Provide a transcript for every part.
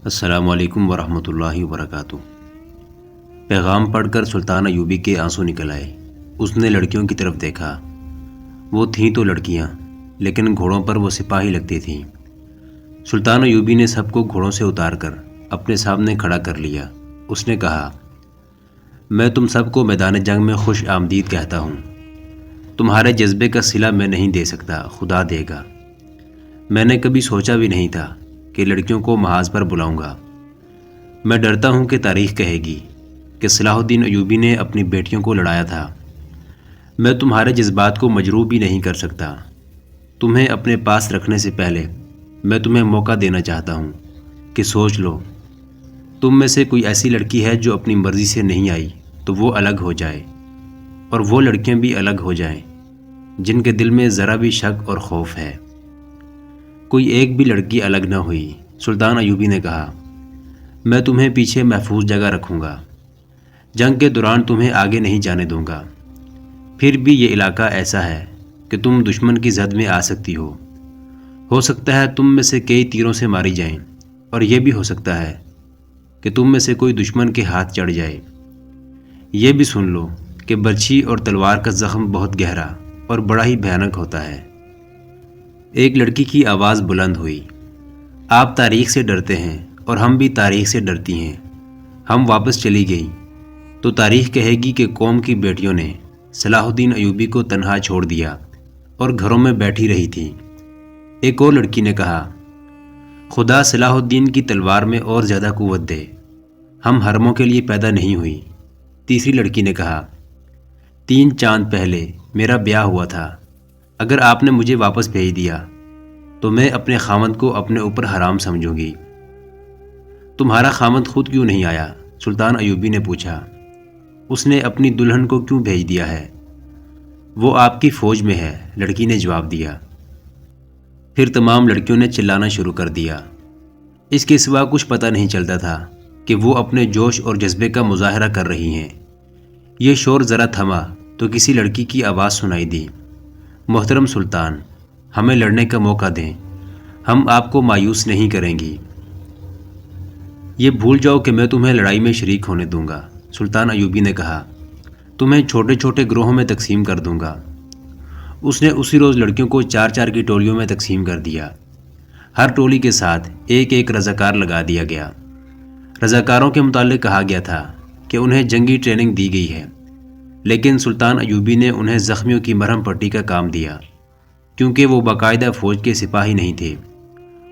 السلام علیکم ورحمۃ اللہ وبرکاتہ۔ پیغام پڑھ کر سلطان ایوبی کے آنسو نکل آئے۔ اس نے لڑکیوں کی طرف دیکھا۔ وہ تھیں تو لڑکیاں، لیکن گھوڑوں پر وہ سپاہی لگتی تھیں۔ سلطان ایوبی نے سب کو گھوڑوں سے اتار کر اپنے سامنے کھڑا کر لیا۔ اس نے کہا، میں تم سب کو میدان جنگ میں خوش آمدید کہتا ہوں۔ تمہارے جذبے کا صلہ میں نہیں دے سکتا، خدا دے گا۔ میں نے کبھی سوچا بھی نہیں تھا کہ لڑکیوں کو محاذ پر بلاؤں گا۔ میں ڈرتا ہوں کہ تاریخ کہے گی کہ صلاح الدین ایوبی نے اپنی بیٹیوں کو لڑایا تھا۔ میں تمہارے جذبات کو مجروح بھی نہیں کر سکتا۔ تمہیں اپنے پاس رکھنے سے پہلے میں تمہیں موقع دینا چاہتا ہوں کہ سوچ لو۔ تم میں سے کوئی ایسی لڑکی ہے جو اپنی مرضی سے نہیں آئی تو وہ الگ ہو جائے، اور وہ لڑکیاں بھی الگ ہو جائیں جن کے دل میں ذرا بھی شک اور خوف ہے۔ کوئی ایک بھی لڑکی الگ نہ ہوئی۔ سلطان ایوبی نے کہا، میں تمہیں پیچھے محفوظ جگہ رکھوں گا۔ جنگ کے دوران تمہیں آگے نہیں جانے دوں گا۔ پھر بھی یہ علاقہ ایسا ہے کہ تم دشمن کی زد میں آ سکتی ہو سکتا ہے تم میں سے کئی تیروں سے ماری جائیں، اور یہ بھی ہو سکتا ہے کہ تم میں سے کوئی دشمن کے ہاتھ چڑھ جائے۔ یہ بھی سن لو کہ برچھی اور تلوار کا زخم بہت گہرا اور بڑا ہی بھیانک ہوتا ہے۔ ایک لڑکی کی آواز بلند ہوئی، آپ تاریخ سے ڈرتے ہیں اور ہم بھی تاریخ سے ڈرتی ہیں۔ ہم واپس چلی گئی تو تاریخ کہے گی کہ قوم کی بیٹیوں نے صلاح الدین ایوبی کو تنہا چھوڑ دیا اور گھروں میں بیٹھی رہی تھی۔ ایک اور لڑکی نے کہا، خدا صلاح الدین کی تلوار میں اور زیادہ قوت دے، ہم حرموں کے لیے پیدا نہیں ہوئی۔ تیسری لڑکی نے کہا، 3 چاند پہلے میرا بیاہ ہوا تھا۔ اگر آپ نے مجھے واپس بھیج دیا تو میں اپنے خامند کو اپنے اوپر حرام سمجھوں گی۔ تمہارا خامند خود کیوں نہیں آیا؟ سلطان ایوبی نے پوچھا۔ اس نے اپنی دلہن کو کیوں بھیج دیا ہے؟ وہ آپ کی فوج میں ہے، لڑکی نے جواب دیا۔ پھر تمام لڑکیوں نے چلانا شروع کر دیا۔ اس کے سوا کچھ پتہ نہیں چلتا تھا کہ وہ اپنے جوش اور جذبے کا مظاہرہ کر رہی ہیں۔ یہ شور ذرا تھما تو کسی لڑکی کی آواز سنائی دی، محترم سلطان، ہمیں لڑنے کا موقع دیں، ہم آپ کو مایوس نہیں کریں گی۔ یہ بھول جاؤ کہ میں تمہیں لڑائی میں شریک ہونے دوں گا۔ سلطان ایوبی نے کہا، تمہیں چھوٹے چھوٹے گروہوں میں تقسیم کر دوں گا۔ اس نے اسی روز لڑکیوں کو 4 کی ٹولیوں میں تقسیم کر دیا۔ ہر ٹولی کے ساتھ ایک رضاکار لگا دیا گیا۔ رضاکاروں کے متعلق کہا گیا تھا کہ انہیں جنگی ٹریننگ دی گئی ہے، لیکن سلطان ایوبی نے انہیں زخمیوں کی مرہم پٹی کا کام دیا، کیونکہ وہ باقاعدہ فوج کے سپاہی نہیں تھے۔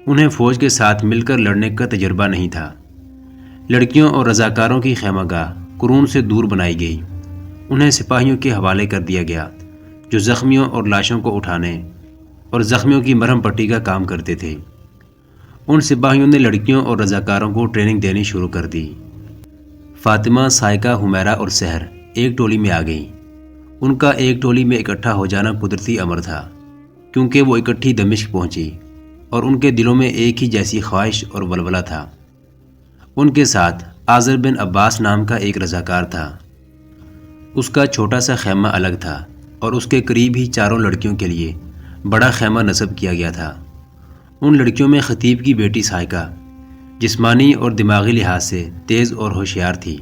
انہیں فوج کے ساتھ مل کر لڑنے کا تجربہ نہیں تھا۔ لڑکیوں اور رضاکاروں کی خیمہ گاہ قرون سے دور بنائی گئی۔ انہیں سپاہیوں کے حوالے کر دیا گیا جو زخمیوں اور لاشوں کو اٹھانے اور زخمیوں کی مرہم پٹی کا کام کرتے تھے۔ ان سپاہیوں نے لڑکیوں اور رضاکاروں کو ٹریننگ دینی شروع کر دی۔ فاطمہ، سائقہ، حمیرہ اور سحر ایک ٹولی میں آ گئیں۔ ان کا ایک ٹولی میں اکٹھا ہو جانا قدرتی امر تھا، کیونکہ وہ اکٹھی دمشق پہنچی اور ان کے دلوں میں ایک ہی جیسی خواہش اور ولولہ تھا۔ ان کے ساتھ آذر بن عباس نام کا ایک رضاکار تھا۔ اس کا چھوٹا سا خیمہ الگ تھا اور اس کے قریب ہی 4 لڑکیوں کے لیے بڑا خیمہ نصب کیا گیا تھا۔ ان لڑکیوں میں خطیب کی بیٹی سائقہ جسمانی اور دماغی لحاظ سے تیز اور ہوشیار تھی۔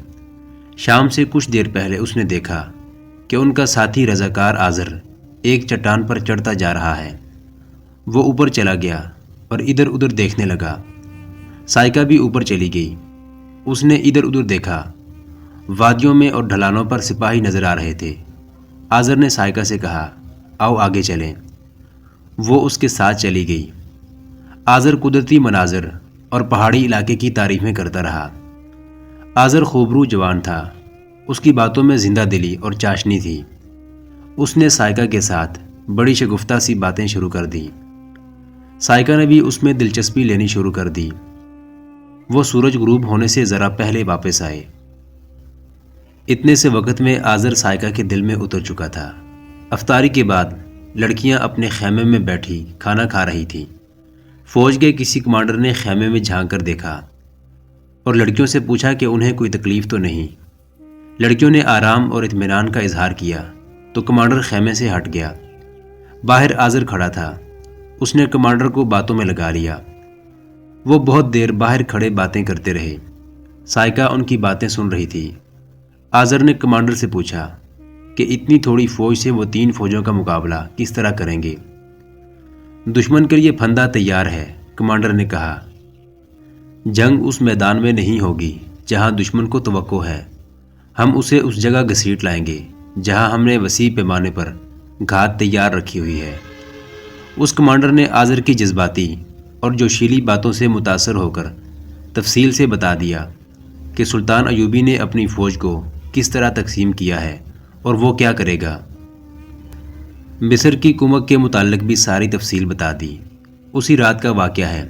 شام سے کچھ دیر پہلے اس نے دیکھا کہ ان کا ساتھی رضاکار آذر ایک چٹان پر چڑھتا جا رہا ہے۔ وہ اوپر چلا گیا اور ادھر ادھر دیکھنے لگا۔ سائقہ بھی اوپر چلی گئی۔ اس نے ادھر ادھر دیکھا۔ وادیوں میں اور ڈھلانوں پر سپاہی نظر آ رہے تھے۔ آذر نے سائقہ سے کہا، آؤ آگے چلیں۔ وہ اس کے ساتھ چلی گئی۔ آذر قدرتی مناظر اور پہاڑی علاقے کی تعریفیں کرتا رہا۔ آذر خوبرو جوان تھا۔ اس کی باتوں میں زندہ دلی اور چاشنی تھی۔ اس نے سائقہ کے ساتھ بڑی شگفتہ سی باتیں شروع کر دیں۔ سائقہ نے بھی اس میں دلچسپی لینی شروع کر دی۔ وہ سورج غروب ہونے سے ذرا پہلے واپس آئے۔ اتنے سے وقت میں آذر سائقہ کے دل میں اتر چکا تھا۔ افطاری کے بعد لڑکیاں اپنے خیمے میں بیٹھی کھانا کھا رہی تھیں۔ فوج کے کسی کمانڈر نے خیمے میں جھانک کر دیکھا اور لڑکیوں سے پوچھا کہ انہیں کوئی تکلیف تو نہیں۔ لڑکیوں نے آرام اور اطمینان کا اظہار کیا تو کمانڈر خیمے سے ہٹ گیا۔ باہر آذر کھڑا تھا۔ اس نے کمانڈر کو باتوں میں لگا لیا۔ وہ بہت دیر باہر کھڑے باتیں کرتے رہے۔ سائقہ ان کی باتیں سن رہی تھی۔ آذر نے کمانڈر سے پوچھا کہ اتنی تھوڑی فوج سے وہ 3 فوجوں کا مقابلہ کس طرح کریں گے؟ دشمن کے لیے پھندا تیار ہے، کمانڈر نے کہا۔ جنگ اس میدان میں نہیں ہوگی جہاں دشمن کو توقع ہے، ہم اسے اس جگہ گھسیٹ لائیں گے جہاں ہم نے وسیع پیمانے پر گھات تیار رکھی ہوئی ہے۔ اس کمانڈر نے آذر کی جذباتی اور جوشیلی باتوں سے متاثر ہو کر تفصیل سے بتا دیا کہ سلطان ایوبی نے اپنی فوج کو کس طرح تقسیم کیا ہے اور وہ کیا کرے گا۔ مصر کی کمک کے متعلق بھی ساری تفصیل بتا دی۔ اسی رات کا واقعہ ہے۔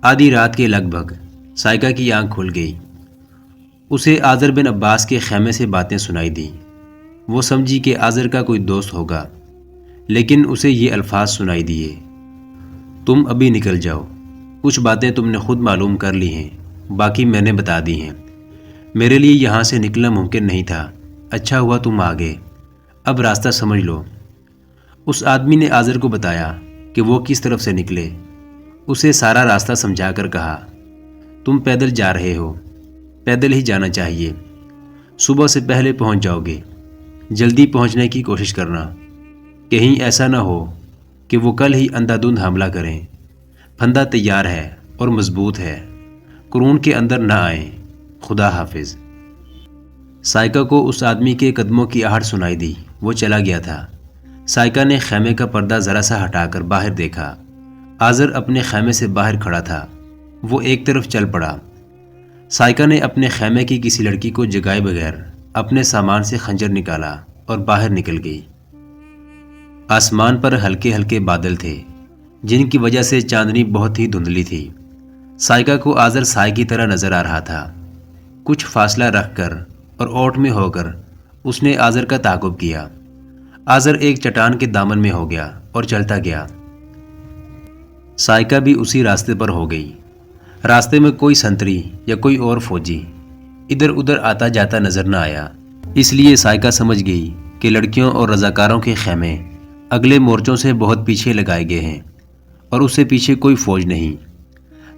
آدھی رات کے لگ بھگ سائقہ کی آنکھ کھل گئی۔ اسے آذر بن عباس کے خیمے سے باتیں سنائی دیں۔ وہ سمجھی کہ آذر کا کوئی دوست ہوگا، لیکن اسے یہ الفاظ سنائی دیے: تم ابھی نکل جاؤ، کچھ باتیں تم نے خود معلوم کر لی ہیں، باقی میں نے بتا دی ہیں۔ میرے لیے یہاں سے نکلنا ممکن نہیں تھا، اچھا ہوا تم آ گئے، اب راستہ سمجھ لو۔ اس آدمی نے آذر کو بتایا کہ وہ کس طرف سے نکلے۔ اسے سارا راستہ سمجھا کر کہا: تم پیدل جا رہے ہو، پیدل ہی جانا چاہیے، صبح سے پہلے پہنچ جاؤ گے، جلدی پہنچنے کی کوشش کرنا، کہیں ایسا نہ ہو کہ وہ کل ہی اندھا دھند حملہ کریں۔ پھندا تیار ہے اور مضبوط ہے، قرون کے اندر نہ آئیں، خدا حافظ۔ سائقہ کو اس آدمی کے قدموں کی آہٹ سنائی دی۔ وہ چلا گیا تھا۔ سائقہ نے خیمے کا پردہ ذرا سا ہٹا کر باہر دیکھا۔ آذر اپنے خیمے سے باہر کھڑا تھا۔ وہ ایک طرف چل پڑا۔ سائقہ نے اپنے خیمے کی کسی لڑکی کو جگائے بغیر اپنے سامان سے خنجر نکالا اور باہر نکل گئی۔ آسمان پر ہلکے ہلکے بادل تھے جن کی وجہ سے چاندنی بہت ہی دھندلی تھی۔ سائقہ کو آذر سائے کی طرح نظر آ رہا تھا۔ کچھ فاصلہ رکھ کر اور اوٹ میں ہو کر اس نے آذر کا تعاقب کیا۔ آذر ایک چٹان کے دامن میں ہو گیا اور چلتا گیا۔ سائقہ بھی اسی راستے پر ہو گئی۔ راستے میں کوئی سنتری یا کوئی اور فوجی ادھر ادھر آتا جاتا نظر نہ آیا، اس لیے سائقہ سمجھ گئی کہ لڑکیوں اور رضاکاروں کے خیمے اگلے مورچوں سے بہت پیچھے لگائے گئے ہیں اور اس سے پیچھے کوئی فوج نہیں۔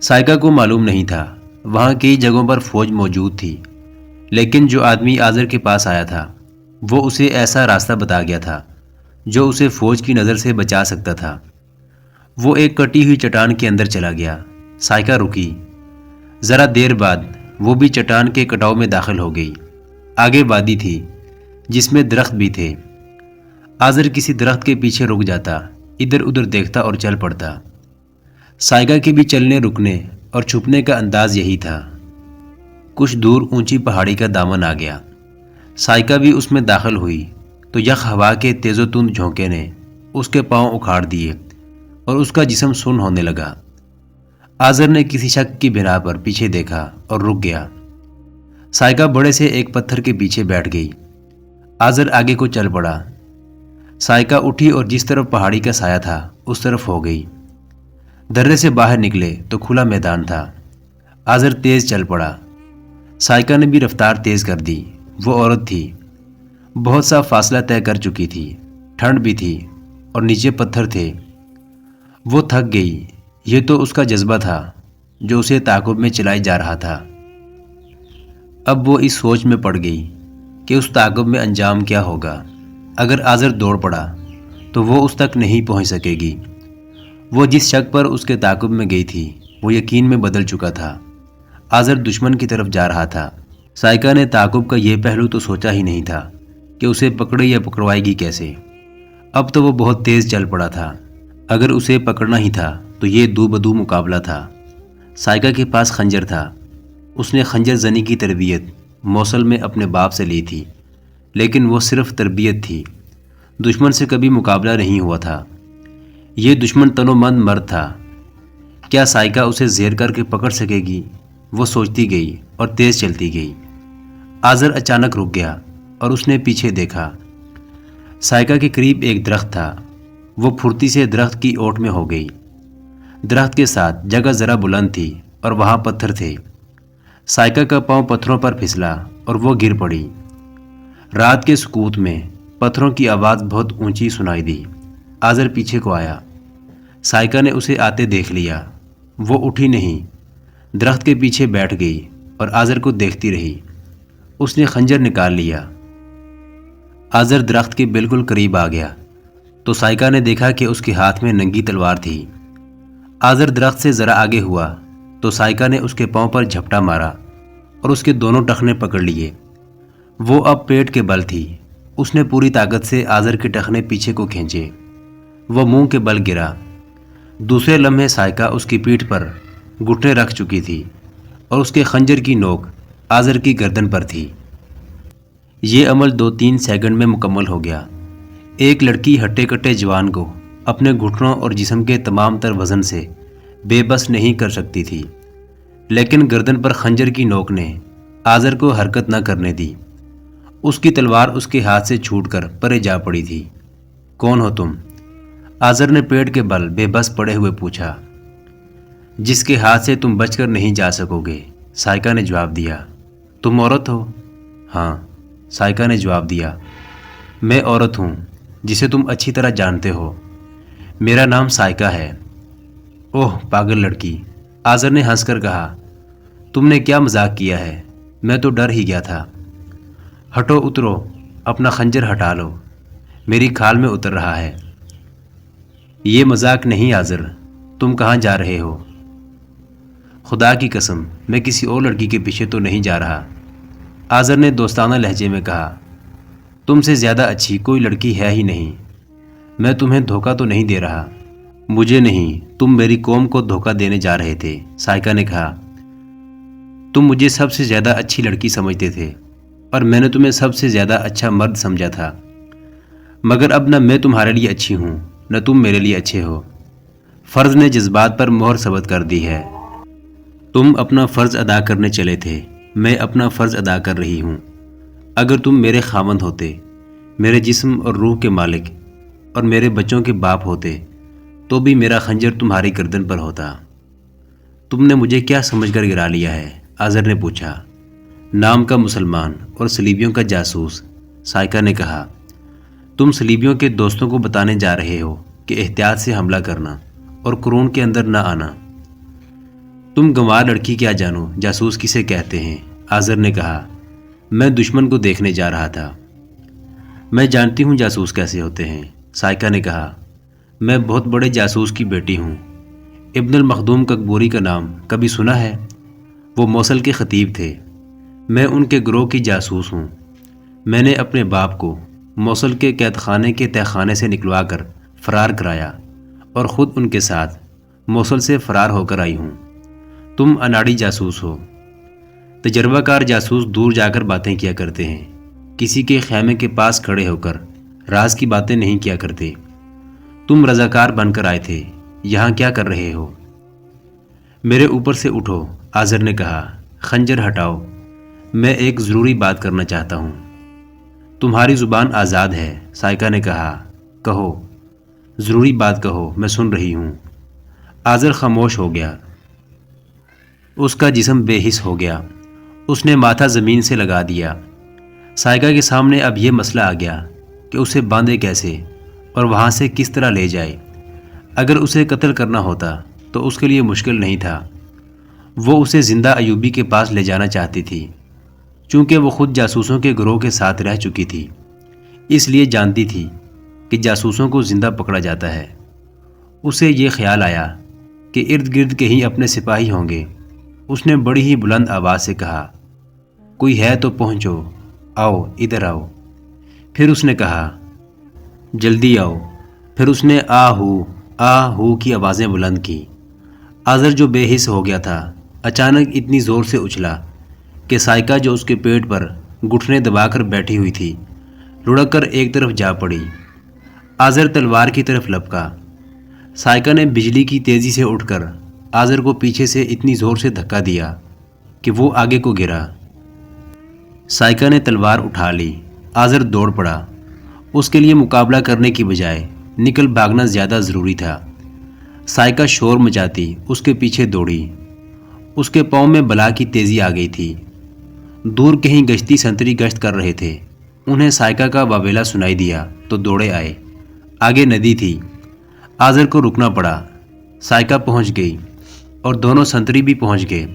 سائقہ کو معلوم نہیں تھا، وہاں کئی جگہوں پر فوج موجود تھی، لیکن جو آدمی آذر کے پاس آیا تھا وہ اسے ایسا راستہ بتا گیا تھا جو اسے فوج کی نظر سے بچا سکتا تھا۔ وہ ایک کٹی ہوئی چٹان کے اندر چلا گیا۔ سائقہ رکی۔ ذرا دیر بعد وہ بھی چٹان کے کٹاؤ میں داخل ہو گئی۔ آگے وادی تھی جس میں درخت بھی تھے۔ آذر کسی درخت کے پیچھے رک جاتا، ادھر ادھر دیکھتا اور چل پڑتا۔ سائقہ کے بھی چلنے رکنے اور چھپنے کا انداز یہی تھا۔ کچھ دور اونچی پہاڑی کا دامن آ گیا۔ سائقہ بھی اس میں داخل ہوئی تو یک ہوا کے تیز و تند جھونکے نے اس کے پاؤں اکھاڑ دیے اور اس کا جسم سن ہونے لگا۔ آذر نے کسی شک کی بنا پر پیچھے دیکھا اور رک گیا۔ سائقہ بڑے سے ایک پتھر کے پیچھے بیٹھ گئی۔ آذر آگے کو چل پڑا۔ سائقہ اٹھی اور جس طرف پہاڑی کا سایہ تھا اس طرف ہو گئی۔ درے سے باہر نکلے تو کھلا میدان تھا۔ آذر تیز چل پڑا۔ سائقہ نے بھی رفتار تیز کر دی۔ وہ عورت تھی، بہت سا فاصلہ طے کر چکی تھی، ٹھنڈ بھی تھی اور نیچے پتھر تھے۔ وہ تھک گئی۔ یہ تو اس کا جذبہ تھا جو اسے تعاقب میں چلائے جا رہا تھا۔ اب وہ اس سوچ میں پڑ گئی کہ اس تعاقب میں انجام کیا ہوگا۔ اگر آذر دوڑ پڑا تو وہ اس تک نہیں پہنچ سکے گی۔ وہ جس شک پر اس کے تعاقب میں گئی تھی وہ یقین میں بدل چکا تھا۔ آذر دشمن کی طرف جا رہا تھا۔ سائقہ نے تعاقب کا یہ پہلو تو سوچا ہی نہیں تھا کہ اسے پکڑے یا پکڑوائے گی کیسے۔ اب تو وہ بہت تیز چل پڑا تھا۔ اگر اسے پکڑنا ہی تھا تو یہ دو بدو مقابلہ تھا۔ سائقہ کے پاس خنجر تھا۔ اس نے خنجر زنی کی تربیت موصل میں اپنے باپ سے لی تھی، لیکن وہ صرف تربیت تھی، دشمن سے کبھی مقابلہ نہیں ہوا تھا۔ یہ دشمن تنو مند مرد تھا۔ کیا سائقہ اسے زیر کر کے پکڑ سکے گی؟ وہ سوچتی گئی اور تیز چلتی گئی۔ آذر اچانک رک گیا اور اس نے پیچھے دیکھا۔ سائقہ کے قریب ایک درخت تھا۔ وہ پھرتی سے درخت کی اوٹ میں ہو گئی۔ درخت کے ساتھ جگہ ذرا بلند تھی اور وہاں پتھر تھے۔ سائقہ کا پاؤں پتھروں پر پھسلا اور وہ گر پڑی۔ رات کے سکوت میں پتھروں کی آواز بہت اونچی سنائی دی۔ آذر پیچھے کو آیا۔ سائقہ نے اسے آتے دیکھ لیا۔ وہ اٹھی نہیں، درخت کے پیچھے بیٹھ گئی اور آذر کو دیکھتی رہی۔ اس نے خنجر نکال لیا۔ آذر درخت کے بالکل قریب آ گیا تو سائقہ نے دیکھا کہ اس کے ہاتھ میں ننگی تلوار تھی۔ آذر درخت سے ذرا آگے ہوا تو سائقہ نے اس کے پاؤں پر جھپٹا مارا اور اس کے دونوں ٹخنے پکڑ لیے۔ وہ اب پیٹ کے بل تھی۔ اس نے پوری طاقت سے آذر کے ٹخنے پیچھے کو کھینچے۔ وہ منہ کے بل گرا۔ دوسرے لمحے سائقہ اس کی پیٹھ پر گھٹنے رکھ چکی تھی اور اس کے خنجر کی نوک آذر کی گردن پر تھی۔ یہ عمل 2-3 سیکنڈ میں مکمل ہو گیا۔ ایک لڑکی ہٹے کٹے جوان کو اپنے گھٹنوں اور جسم کے تمام تر وزن سے بے بس نہیں کر سکتی تھی، لیکن گردن پر خنجر کی نوک نے آذر کو حرکت نہ کرنے دی۔ اس کی تلوار اس کے ہاتھ سے چھوٹ کر پرے جا پڑی تھی۔ کون ہو تم؟ آذر نے پیٹ کے بل بے بس پڑے ہوئے پوچھا۔ جس کے ہاتھ سے تم بچ کر نہیں جا سکو گے، سائقہ نے جواب دیا۔ تم عورت ہو؟ ہاں، سائقہ نے جواب دیا۔ میں عورت ہوں جسے تم اچھی طرح جانتے ہو۔ میرا نام سائقہ ہے۔ اوہ پاگل لڑکی، آذر نے ہنس کر کہا۔ تم نے کیا مذاق کیا ہے؟ میں تو ڈر ہی گیا تھا۔ ہٹو، اترو، اپنا خنجر ہٹا لو، میری کھال میں اتر رہا ہے۔ یہ مذاق نہیں آذر، تم کہاں جا رہے ہو؟ خدا کی قسم، میں کسی اور لڑکی کے پیچھے تو نہیں جا رہا، آذر نے دوستانہ لہجے میں کہا۔ تم سے زیادہ اچھی کوئی لڑکی ہے ہی نہیں۔ میں تمہیں دھوکہ تو نہیں دے رہا۔ مجھے نہیں، تم میری قوم کو دھوکہ دینے جا رہے تھے، سائقہ نے کہا۔ تم مجھے سب سے زیادہ اچھی لڑکی سمجھتے تھے اور میں نے تمہیں سب سے زیادہ اچھا مرد سمجھا تھا، مگر اب نہ میں تمہارے لیے اچھی ہوں نہ تم میرے لیے اچھے ہو۔ فرض نے جذبات پر مہر ثبت کر دی ہے۔ تم اپنا فرض ادا کرنے چلے تھے، میں اپنا فرض ادا کر رہی ہوں۔ اگر تم میرے خاوند ہوتے، میرے جسم اور روح کے مالک اور میرے بچوں کے باپ ہوتے تو بھی میرا خنجر تمہاری گردن پر ہوتا۔ تم نے مجھے کیا سمجھ کر گرا لیا ہے؟ آذر نے پوچھا۔ نام کا مسلمان اور صلیبیوں کا جاسوس، سائقہ نے کہا۔ تم صلیبیوں کے دوستوں کو بتانے جا رہے ہو کہ احتیاط سے حملہ کرنا اور قرون کے اندر نہ آنا۔ تم گنوار لڑکی کیا جانو جاسوس کسے کہتے ہیں، آذر نے کہا۔ میں دشمن کو دیکھنے جا رہا تھا۔ میں جانتی ہوں جاسوس کیسے ہوتے ہیں، سائقہ نے کہا۔ میں بہت بڑے جاسوس کی بیٹی ہوں۔ ابن المخدوم ککبوری کا نام کبھی سنا ہے؟ وہ موصل کے خطیب تھے۔ میں ان کے گروہ کی جاسوس ہوں۔ میں نے اپنے باپ کو موصل کے قید خانے کے تہ خانے سے نکلوا کر فرار کرایا اور خود ان کے ساتھ موصل سے فرار ہو کر آئی ہوں۔ تم اناڑی جاسوس ہو۔ تجربہ کار جاسوس دور جا کر باتیں کیا کرتے ہیں، کسی کے خیمے کے پاس کھڑے ہو کر راز کی باتیں نہیں کیا کرتے۔ تم رضاکار بن کر آئے تھے، یہاں کیا کر رہے ہو؟ میرے اوپر سے اٹھو، آذر نے کہا۔ خنجر ہٹاؤ، میں ایک ضروری بات کرنا چاہتا ہوں۔ تمہاری زبان آزاد ہے، سائقہ نے کہا۔ کہو، ضروری بات کہو، میں سن رہی ہوں۔ آذر خاموش ہو گیا۔ اس کا جسم بے حس ہو گیا۔ اس نے ماتھا زمین سے لگا دیا۔ سائقہ کے سامنے اب یہ مسئلہ آ گیا کہ اسے باندھے کیسے اور وہاں سے کس طرح لے جائے۔ اگر اسے قتل کرنا ہوتا تو اس کے لیے مشکل نہیں تھا۔ وہ اسے زندہ ایوبی کے پاس لے جانا چاہتی تھی، چونکہ وہ خود جاسوسوں کے گروہ کے ساتھ رہ چکی تھی، اس لیے جانتی تھی کہ جاسوسوں کو زندہ پکڑا جاتا ہے۔ اسے یہ خیال آیا کہ ارد گرد کہیں اپنے سپاہی ہوں گے۔ اس نے بڑی ہی بلند آواز سے کہا، کوئی ہے تو پہنچو، آؤ ادھر آؤ۔ پھر اس نے کہا، جلدی آؤ۔ پھر اس نے آ ہو کی آوازیں بلند کی۔ آذر جو بے حس ہو گیا تھا اچانک اتنی زور سے اچھلا کہ سائقہ جو اس کے پیٹ پر گھٹنے دبا کر بیٹھی ہوئی تھی لڑک کر ایک طرف جا پڑی۔ آذر تلوار کی طرف لپکا۔ سائقہ نے بجلی کی تیزی سے اٹھ کر آذر کو پیچھے سے اتنی زور سے دھکا دیا کہ وہ آگے کو گرا۔ سائقہ نے تلوار اٹھا لی۔ آذر دوڑ پڑا۔ اس کے لیے مقابلہ کرنے کی بجائے نکل بھاگنا زیادہ ضروری تھا۔ سائقہ شور مچاتی اس کے پیچھے دوڑی۔ اس کے پاؤں میں بلا کی تیزی آ گئی تھی۔ دور کہیں گشتی سنتری گشت کر رہے تھے، انہیں سائقہ کا واویلا سنائی دیا تو دوڑے آئے۔ آگے ندی تھی۔ آذر کو رکنا پڑا۔ سائقہ پہنچ گئی۔ اور دونوں سنتری بھی پہنچ گئے۔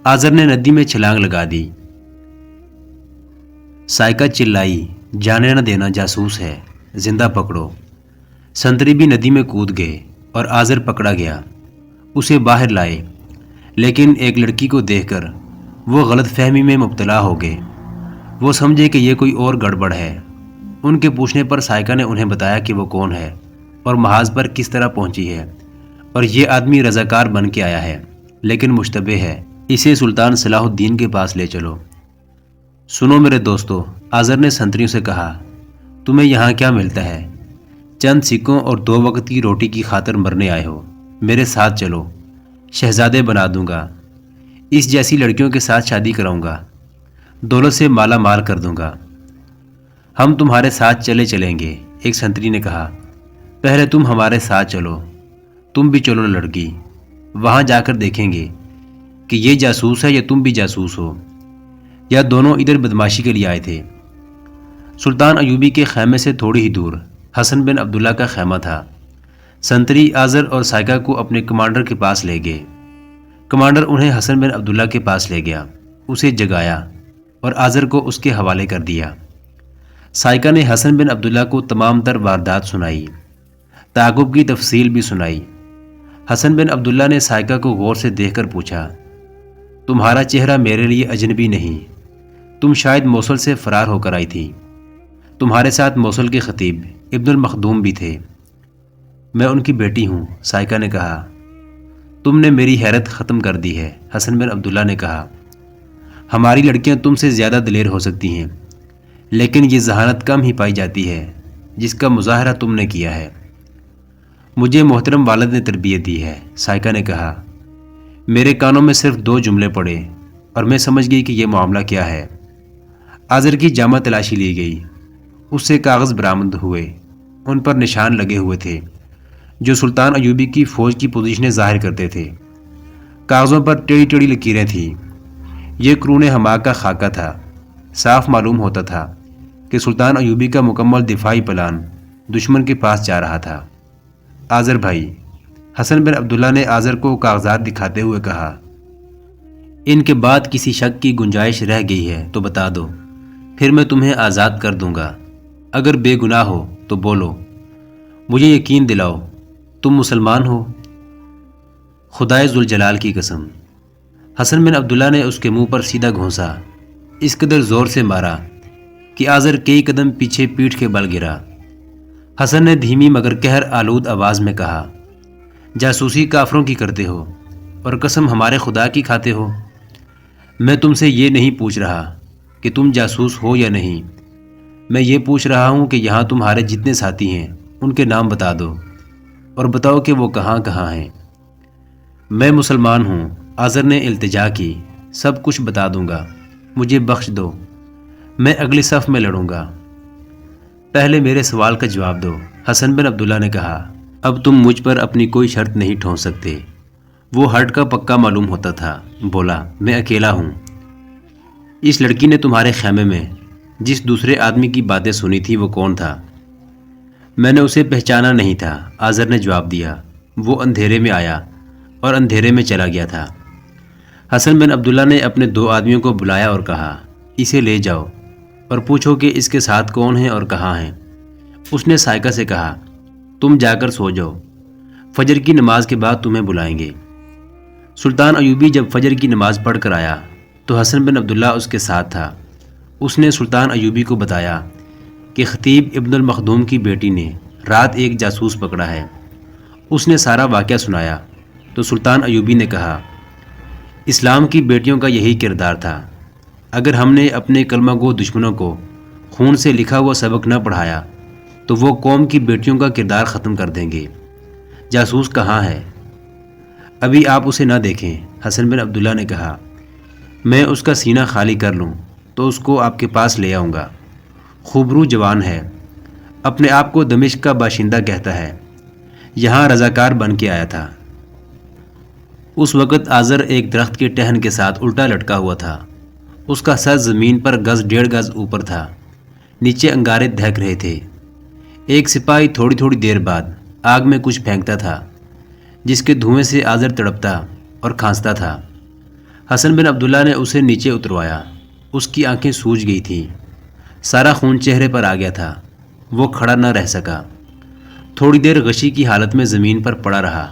آذر نے ندی میں چھلانگ لگا دی۔ سائکا چلائی، جانے نہ دینا جاسوس ہے، زندہ پکڑو۔ سنتری بھی ندی میں کود گئے اور آذر پکڑا گیا۔ اسے باہر لائے، لیکن ایک لڑکی کو دیکھ کر وہ غلط فہمی میں مبتلا ہو گئے۔ وہ سمجھے کہ یہ کوئی اور گڑبڑ ہے۔ ان کے پوچھنے پر سائکا نے انہیں بتایا کہ وہ کون ہے اور محاذ پر کس طرح پہنچی ہے، اور یہ آدمی رضاکار بن کے آیا ہے لیکن مشتبہ ہے، اسے سلطان صلاح الدین کے پاس لے چلو۔ سنو میرے دوستو، آذر نے سنتریوں سے کہا، تمہیں یہاں کیا ملتا ہے؟ چند سکوں اور 2 وقت کی روٹی کی خاطر مرنے آئے ہو؟ میرے ساتھ چلو، شہزادے بنا دوں گا، اس جیسی لڑکیوں کے ساتھ شادی کراؤں گا، دولت سے مالا مال کر دوں گا۔ ہم تمہارے ساتھ چلیں گے، ایک سنتری نے کہا۔ پہلے تم ہمارے ساتھ چلو، تم بھی چلو لڑکی، وہاں جا کر دیکھیں گے کہ یہ جاسوس ہے یا تم بھی جاسوس ہو، یا دونوں ادھر بدماشی کے لیے آئے تھے۔ سلطان ایوبی کے خیمے سے تھوڑی ہی دور حسن بن عبداللہ کا خیمہ تھا۔ سنتری آذر اور سائکا کو اپنے کمانڈر کے پاس لے گئے۔ کمانڈر انہیں حسن بن عبداللہ کے پاس لے گیا، اسے جگایا اور آذر کو اس کے حوالے کر دیا۔ سائکا نے حسن بن عبداللہ کو تمام تر واردات سنائی، تعاقب کی تفصیل بھی سنائی۔ حسن بن عبداللہ نے سائکا کو غور سے دیکھ کر پوچھا، تمہارا چہرہ میرے لیے اجنبی نہیں، تم شاید موصل سے فرار ہو کر آئی تھی۔ تمہارے ساتھ موصل کے خطیب ابن المخدوم بھی تھے۔ میں ان کی بیٹی ہوں، سائکا نے کہا۔ تم نے میری حیرت ختم کر دی ہے، حسن بن عبداللہ نے کہا۔ ہماری لڑکیاں تم سے زیادہ دلیر ہو سکتی ہیں، لیکن یہ ذہانت کم ہی پائی جاتی ہے جس کا مظاہرہ تم نے کیا ہے۔ مجھے محترم والد نے تربیت دی ہے، سائکا نے کہا۔ میرے کانوں میں صرف 2 جملے پڑے اور میں سمجھ گئی کہ یہ معاملہ کیا ہے۔ آذر کی جامہ تلاشی لی گئی، اس سے کاغذ برآمد ہوئے، ان پر نشان لگے ہوئے تھے جو سلطان ایوبی کی فوج کی پوزیشنیں ظاہر کرتے تھے۔ کاغذوں پر ٹیڑھی ٹیڑھی لکیریں تھیں۔ یہ قرون حماق کا خاکہ تھا۔ صاف معلوم ہوتا تھا کہ سلطان ایوبی کا مکمل دفاعی پلان دشمن کے پاس جا رہا تھا۔ آذر بھائی، حسن بن عبداللہ نے آذر کو کاغذات دکھاتے ہوئے کہا، ان کے بعد کسی شک کی گنجائش رہ گئی ہے تو بتا دو، پھر میں تمہیں آزاد کر دوں گا۔ اگر بے گناہ ہو تو بولو، مجھے یقین دلاؤ، تم مسلمان ہو؟ خدائے ذوالجلال کی قسم۔ حسن بن عبداللہ نے اس کے منہ پر سیدھا گھونسا، اس قدر زور سے مارا کہ آذر کئی قدم پیچھے پیٹھ کے بل گرا۔ حسن نے دھیمی مگر قہر آلود آواز میں کہا، جاسوسی کافروں کی کرتے ہو اور قسم ہمارے خدا کی کھاتے ہو؟ میں تم سے یہ نہیں پوچھ رہا کہ تم جاسوس ہو یا نہیں، میں یہ پوچھ رہا ہوں کہ یہاں تمہارے جتنے ساتھی ہیں ان کے نام بتا دو اور بتاؤ کہ وہ کہاں کہاں ہیں۔ میں مسلمان ہوں، آذر نے التجا کی، سب کچھ بتا دوں گا، مجھے بخش دو، میں اگلی صف میں لڑوں گا۔ پہلے میرے سوال کا جواب دو، حسن بن عبداللہ نے کہا۔ اب تم مجھ پر اپنی کوئی شرط نہیں ٹھونس سکتے۔ وہ ہٹ کا پکا معلوم ہوتا تھا، بولا، میں اکیلا ہوں۔ اس لڑکی نے تمہارے خیمے میں جس دوسرے آدمی کی باتیں سنی تھی وہ کون تھا؟ میں نے اسے پہچانا نہیں تھا، آذر نے جواب دیا۔ وہ اندھیرے میں آیا اور اندھیرے میں چلا گیا تھا۔ حسن بن عبداللہ نے اپنے 2 آدمیوں کو بلایا اور کہا، اسے لے جاؤ اور پوچھو کہ اس کے ساتھ کون ہیں اور کہاں ہیں۔ اس نے سائکا سے کہا، تم جا کر سو جاؤ، فجر کی نماز کے بعد تمہیں بلائیں گے۔ سلطان ایوبی جب فجر کی نماز پڑھ کر آیا تو حسن بن عبداللہ اس کے ساتھ تھا۔ اس نے سلطان ایوبی کو بتایا کہ خطیب ابن المخدوم کی بیٹی نے رات ایک جاسوس پکڑا ہے۔ اس نے سارا واقعہ سنایا تو سلطان ایوبی نے کہا، اسلام کی بیٹیوں کا یہی کردار تھا۔ اگر ہم نے اپنے کلمہ گو دشمنوں کو خون سے لکھا ہوا سبق نہ پڑھایا تو وہ قوم کی بیٹیوں کا کردار ختم کر دیں گے۔ جاسوس کہاں ہے؟ ابھی آپ اسے نہ دیکھیں، حسن بن عبداللہ نے کہا۔ میں اس کا سینہ خالی کر لوں تو اس کو آپ کے پاس لے آؤں گا۔ خوبرو جوان ہے، اپنے آپ کو دمشق کا باشندہ کہتا ہے، یہاں رضاکار بن کے آیا تھا۔ اس وقت آذر ایک درخت کے ٹہن کے ساتھ الٹا لٹکا ہوا تھا۔ اس کا سر زمین پر 1.5 گز اوپر تھا، نیچے انگارے دہک رہے تھے۔ ایک سپاہی تھوڑی تھوڑی دیر بعد آگ میں کچھ پھینکتا تھا، جس کے دھوئیں سے آذر تڑپتا اور کھانستا تھا۔ حسن بن عبداللہ نے اسے نیچے اتروایا۔ اس کی آنکھیں سوج گئی تھیں، سارا خون چہرے پر آ گیا تھا، وہ کھڑا نہ رہ سکا۔ تھوڑی دیر غشی کی حالت میں زمین پر پڑا رہا۔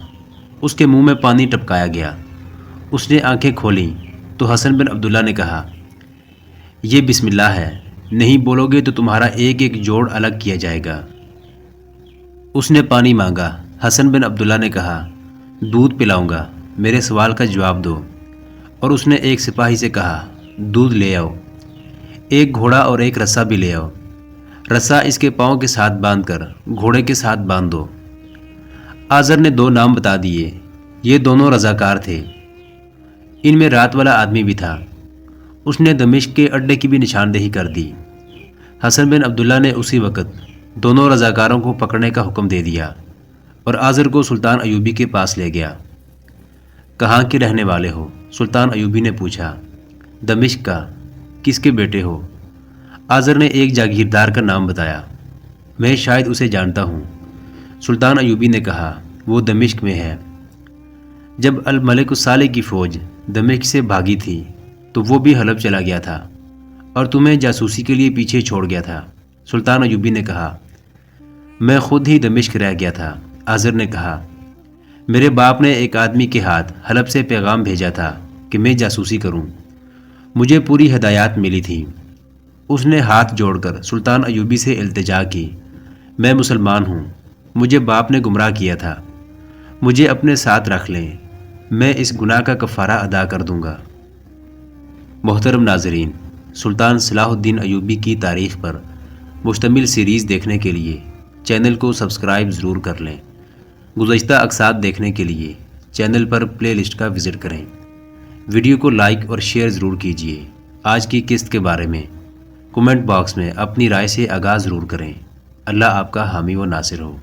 اس کے منہ میں پانی ٹپکایا گیا۔ اس نے آنکھیں کھولیں تو حسن بن عبداللہ نے کہا، یہ بسم اللہ ہے، نہیں بولو گے تو تمہارا ایک ایک جوڑ الگ کیا جائے گا۔ اس نے پانی مانگا۔ حسن بن عبداللہ نے کہا، دودھ پلاؤں گا، میرے سوال کا جواب دو۔ اور اس نے ایک سپاہی سے کہا، دودھ لے آؤ، ایک گھوڑا اور ایک رسا بھی لے آؤ، رسا اس کے پاؤں کے ساتھ باندھ کر گھوڑے کے ساتھ باندھ دو۔ آزر نے 2 نام بتا دیے، یہ دونوں رضاکار تھے، ان میں رات والا آدمی بھی تھا۔ اس نے دمشق کے اڈے کی بھی نشاندہی کر دی۔ حسن بن عبداللہ نے اسی وقت دونوں رضاکاروں کو پکڑنے کا حکم دے دیا اور آزر کو سلطان ایوبی کے پاس لے گیا۔ کہاں کے رہنے والے ہو؟ سلطان ایوبی نے پوچھا۔ دمشق کا۔ کس کے بیٹے ہو؟ آزر نے ایک جاگیردار کا نام بتایا۔ میں شاید اسے جانتا ہوں۔ سلطان ایوبی نے کہا، وہ دمشق میں ہے۔ جب الملک الصالح کی فوج دمشق سے بھاگی تھی تو وہ بھی حلب چلا گیا تھا اور تمہیں جاسوسی کے لیے پیچھے چھوڑ گیا تھا۔ سلطان ایوبی نے کہا، میں خود ہی دمشق رہ گیا تھا۔ آزر نے کہا، میرے باپ نے ایک آدمی کے ہاتھ حلب سے پیغام بھیجا تھا کہ میں جاسوسی کروں، مجھے پوری ہدایات ملی تھی۔ اس نے ہاتھ جوڑ کر سلطان ایوبی سے التجا کی، میں مسلمان ہوں، مجھے باپ نے گمراہ کیا تھا، مجھے اپنے ساتھ رکھ لیں، میں اس گناہ کا کفارہ ادا کر دوں گا۔ محترم ناظرین، سلطان صلاح الدین ایوبی کی تاریخ پر مشتمل سیریز دیکھنے کے لیے چینل کو سبسکرائب ضرور کر لیں۔ گزشتہ اقساط دیکھنے کے لیے چینل پر پلے لسٹ کا وزٹ کریں۔ ویڈیو کو لائک اور شیئر ضرور کیجیے۔ آج کی قسط کے بارے میں کومنٹ باکس میں اپنی رائے سے آغاز ضرور کریں۔ اللہ آپ کا حامی و ناصر ہو۔